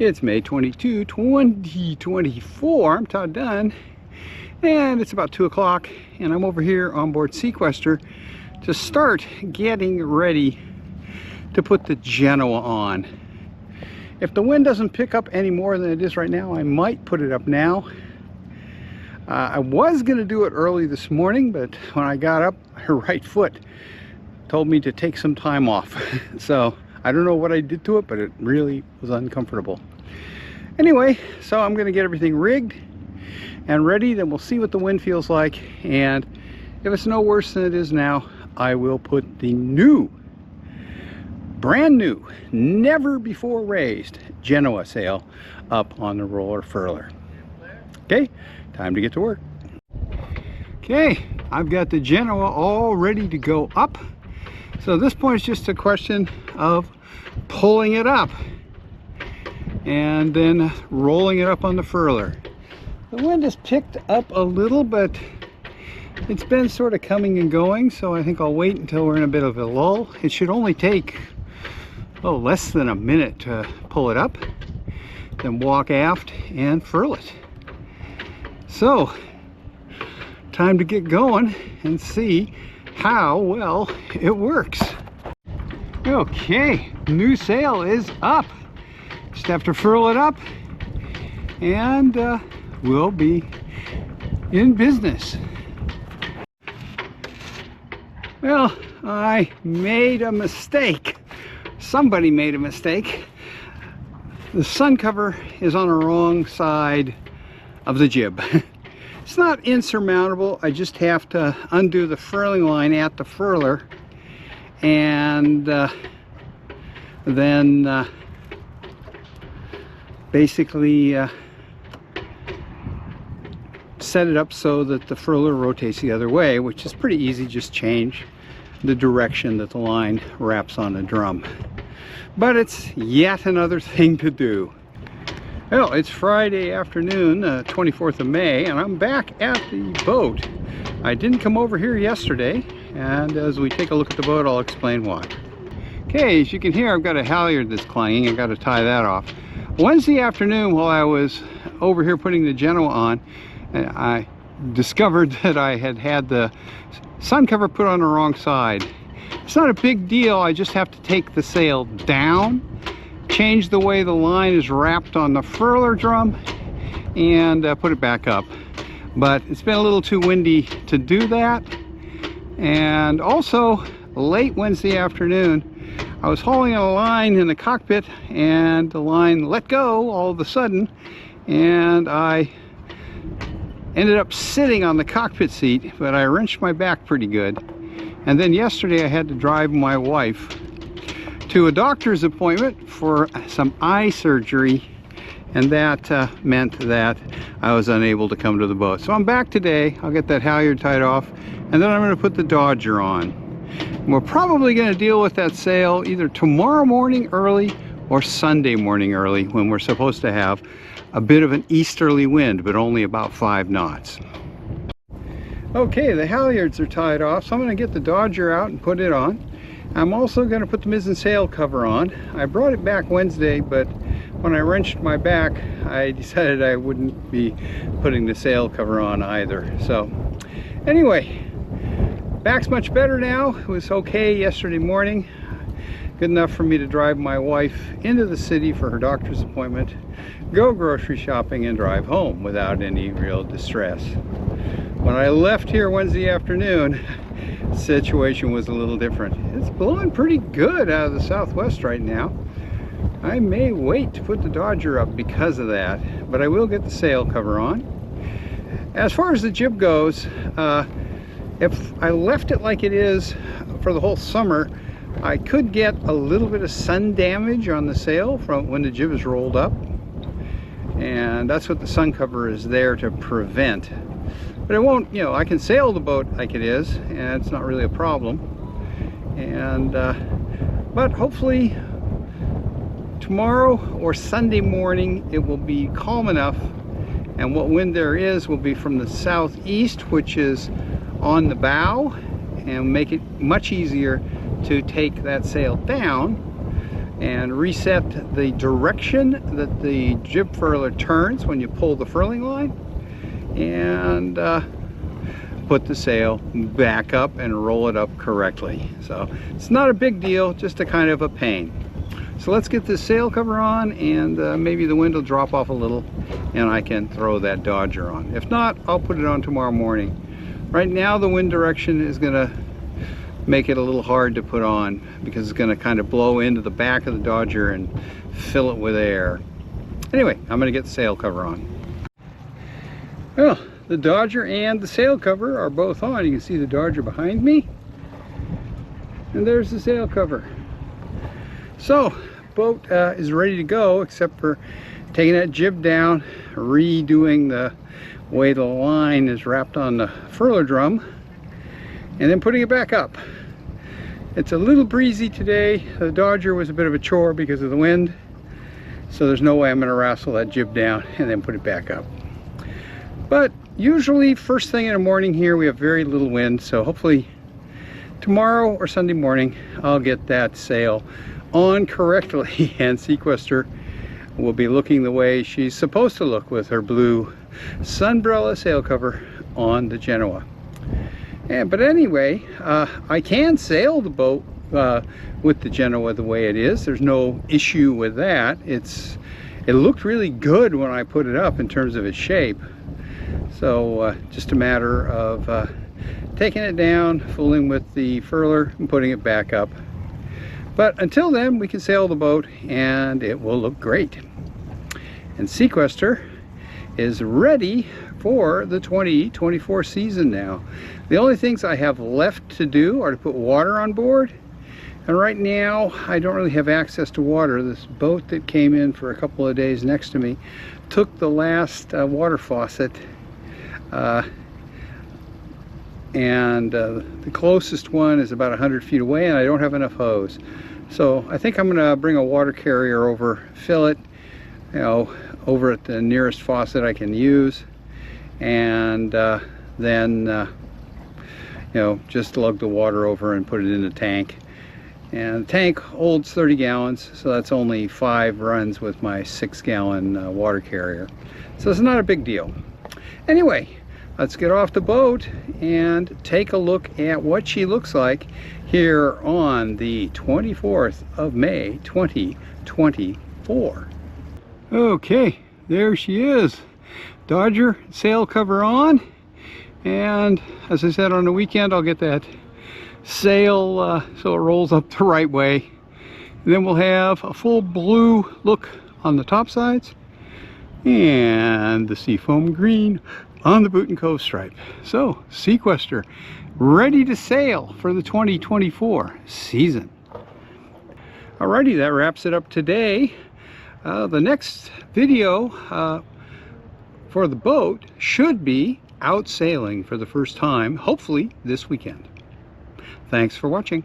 It's May 22, 2024. I'm Todd Dunn, and it's about 2 o'clock, and I'm over here on board Seaquestor to start getting ready to put the Genoa on. If the wind doesn't pick up any more than it is right now, I might put it up now. I was going to do it early this morning, but when I got up, her right foot told me to take some time off. So I don't know what I did to it, but it really was uncomfortable. Anyway, so I'm going to get everything rigged and ready, then we'll see what the wind feels like, and if it's no worse than it is now, I will put the brand new, never before raised Genoa sail up on the roller furler. Okay, time to get to work. Okay, I've got the Genoa all ready to go up. So at this point it's just a question of pulling it up and then rolling it up on the furler. The wind has picked up a little, but it's been sort of coming and going, so I think I'll wait until we're in a bit of a lull. It should only take less than a minute to pull it up, then walk aft and furl it. So time to get going and see how well it works. Okay, new sail is up. Just have to furl it up and we'll be in business. Well, I made a mistake. Somebody made a mistake. The sun cover is on the wrong side of the jib. It's not insurmountable. I just have to undo the furling line at the furler and then basically set it up so that the furler rotates the other way, which is pretty easy. Just change the direction that the line wraps on the drum. But it's yet another thing to do. Well, it's Friday afternoon, 24th of May, and I'm back at the boat. I didn't come over here yesterday, and as we take a look at the boat, I'll explain why. Okay, as you can hear, I've got a halyard that's clanging. I've got to tie that off. Wednesday afternoon, while I was over here putting the Genoa on, I discovered that I had the sun cover put on the wrong side. It's not a big deal. I just have to take the sail down, change the way the line is wrapped on the furler drum, and put it back up. But it's been a little too windy to do that. And also, late Wednesday afternoon, I was hauling a line in the cockpit and the line let go all of a sudden, and I ended up sitting on the cockpit seat, but I wrenched my back pretty good. And then yesterday I had to drive my wife to a doctor's appointment for some eye surgery, and that meant that I was unable to come to the boat. So I'm back today. I'll get that halyard tied off, and then I'm going to put the Dodger on. We're probably going to deal with that sail either tomorrow morning early or Sunday morning early, when we're supposed to have a bit of an easterly wind, but only about 5 knots. Okay, the halyards are tied off, so I'm going to get the Dodger out and put it on. I'm also going to put the mizzen sail cover on. I brought it back Wednesday, but when I wrenched my back, I decided I wouldn't be putting the sail cover on either. So anyway, back's much better now. It was okay yesterday morning. Good enough for me to drive my wife into the city for her doctor's appointment, go grocery shopping, and drive home without any real distress. When I left here Wednesday afternoon, the situation was a little different. It's blowing pretty good out of the southwest right now. I may wait to put the Dodger up because of that, but I will get the sail cover on. As far as the jib goes, if I left it like it is for the whole summer, I could get a little bit of sun damage on the sail from when the jib is rolled up, and that's what the sun cover is there to prevent. But it won't, you know, I can sail the boat like it is, and it's not really a problem. And but hopefully tomorrow or Sunday morning it will be calm enough, and what wind there is will be from the southeast, which is on the bow, and make it much easier to take that sail down and reset the direction that the jib furler turns when you pull the furling line, and put the sail back up and roll it up correctly. So it's not a big deal, just a kind of a pain. So let's get this sail cover on, and maybe the wind will drop off a little and I can throw that Dodger on. If not, I'll put it on tomorrow morning. Right now the wind direction is going to make it a little hard to put on because it's going to kind of blow into the back of the Dodger and fill it with air. Anyway, I'm going to get the sail cover on. Well, the Dodger and the sail cover are both on. You can see the Dodger behind me, and there's the sail cover. So boat is ready to go, except for taking that jib down, redoing the way the line is wrapped on the furler drum, and then putting it back up. It's a little breezy today. The Dodger was a bit of a chore because of the wind, so there's no way I'm going to wrestle that jib down and then put it back up. But usually first thing in the morning here we have very little wind, so hopefully tomorrow or Sunday morning I'll get that sail on correctly and Seaquestor will be looking the way she's supposed to look with her blue sunbrella sail cover on the Genoa. But anyway, I can sail the boat with the Genoa the way it is. There's no issue with that. It looked really good when I put it up in terms of its shape. So just a matter of taking it down, fooling with the furler, and putting it back up. But until then, we can sail the boat and it will look great. And Seaquestor is ready for the 2024 season now. The only things I have left to do are to put water on board. And right now, I don't really have access to water. This boat that came in for a couple of days next to me took the last water faucet. The closest one is about 100 feet away, and I don't have enough hose. So I think I'm going to bring a water carrier over, fill it, over at the nearest faucet I can use, and then just lug the water over and put it in the tank. And the tank holds 30 gallons, so that's only 5 runs with my 6-gallon water carrier. So it's not a big deal. Anyway, let's get off the boat and take a look at what she looks like here on the 24th of May 2024. Okay, there she is. Dodger sail cover on, and as I said, on the weekend I'll get that sail so it rolls up the right way. And then we'll have a full blue look on the top sides and the seafoam green on the boot and cove stripe. So Seaquestor ready to sail for the 2024 season. Alrighty, that wraps it up today. The next video for the boat should be out sailing for the first time, hopefully this weekend. Thanks for watching.